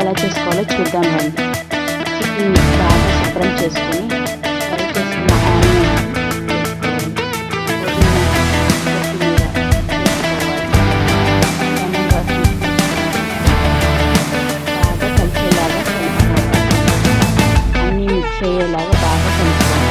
ఎలా చేసుకోవాలో చూద్దాం రండి. చికెన్ బాగా శుభ్రం చేసుకొని ఫ్రై చేసుకున్న ఆనియన్స్ అయ్యేలాగా బాగా కలుపుకోవాలి.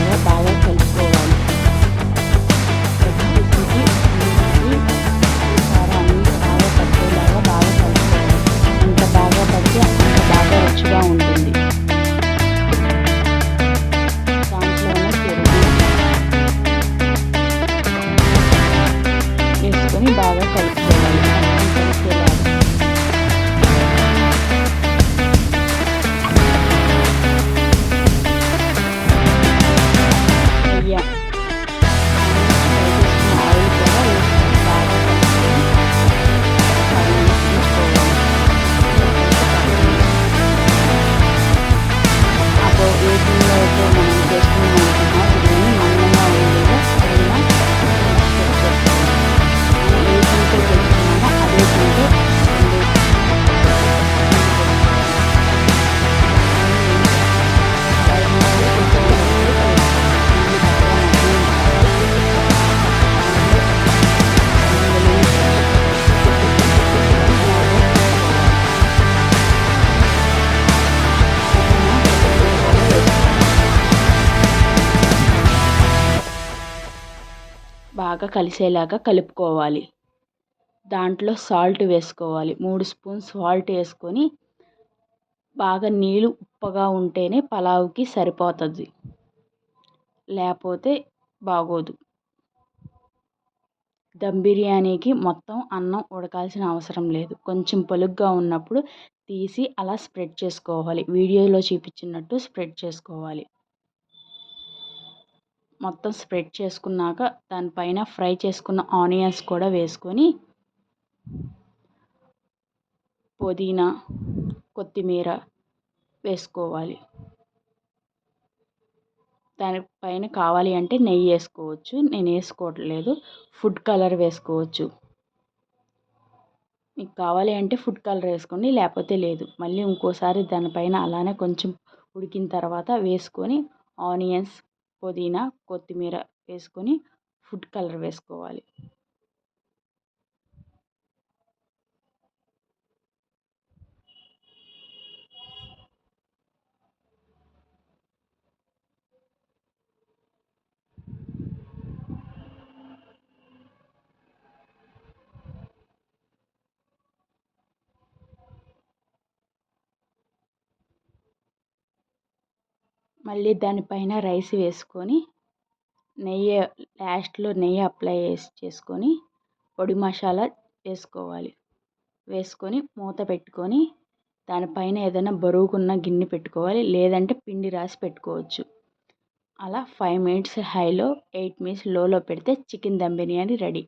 సాల్ట్ బాగా కలుపుకోవాలి. కారాన్ని బాగా పట్టేలాగా బాగా కలుపుకోవాలి. ఎంత బాగా పడితే అంత బాగా రుచిగా ఉంటుంది. దాంట్లోనే పెరుగు వేసుకొని బాగా కలుపుకోవాలి. కలిసేలాగా బాగా కలిసేలాగా కలుపుకోవాలి. దాంట్లో సాల్ట్ వేసుకోవాలి. 3 స్పూన్స్ సాల్ట్ వేసుకొని బాగా నీళ్ళు ఉప్పగా ఉంటేనే పలావ్కి సరిపోతుంది, లేకపోతే బాగోదు. దమ్ బిర్యానీకి మొత్తం అన్నం ఉడకాల్సిన అవసరం లేదు. కొంచెం పలుగ్గా ఉన్నప్పుడు తీసి అలా స్ప్రెడ్ చేసుకోవాలి. వీడియోలో చూపించినట్టు స్ప్రెడ్ చేసుకోవాలి. మొత్తం స్ప్రెడ్ చేసుకున్నాక దానిపైన ఫ్రై చేసుకున్న ఆనియన్స్ కూడా వేసుకొని పుదీనా కొత్తిమీర వేసుకోవాలి. దానిపైన కావాలి అంటే నెయ్యి వేసుకోవచ్చు. నేను వేసుకోవట్లేదు. ఫుడ్ కలర్ వేసుకోవచ్చు. మీకు కావాలి అంటే ఫుడ్ కలర్ వేసుకోండి, లేకపోతే లేదు. మళ్ళీ ఇంకోసారి దానిపైన అలానే కొంచెం ఉడికిన తర్వాత వేసుకొని ఆనియన్స్ పుదీనా కొత్తిమీర వేసుకొని ఫుడ్ కలర్ వేసుకోవాలి. మళ్ళీ దానిపైన రైస్ వేసుకొని నెయ్యి లాస్ట్లో నెయ్యి అప్లై చేసుకొని పొడి మసాలా వేసుకోవాలి. వేసుకొని మూత పెట్టుకొని దానిపైన ఏదైనా బరువుకున్న గిన్నె పెట్టుకోవాలి, లేదంటే పిండి రాసి పెట్టుకోవచ్చు. అలా 5 మినిట్స్ హైలో 8 మినిట్స్ లోలో పెడితే చికెన్ దమ్ బిర్యానీ రెడీ.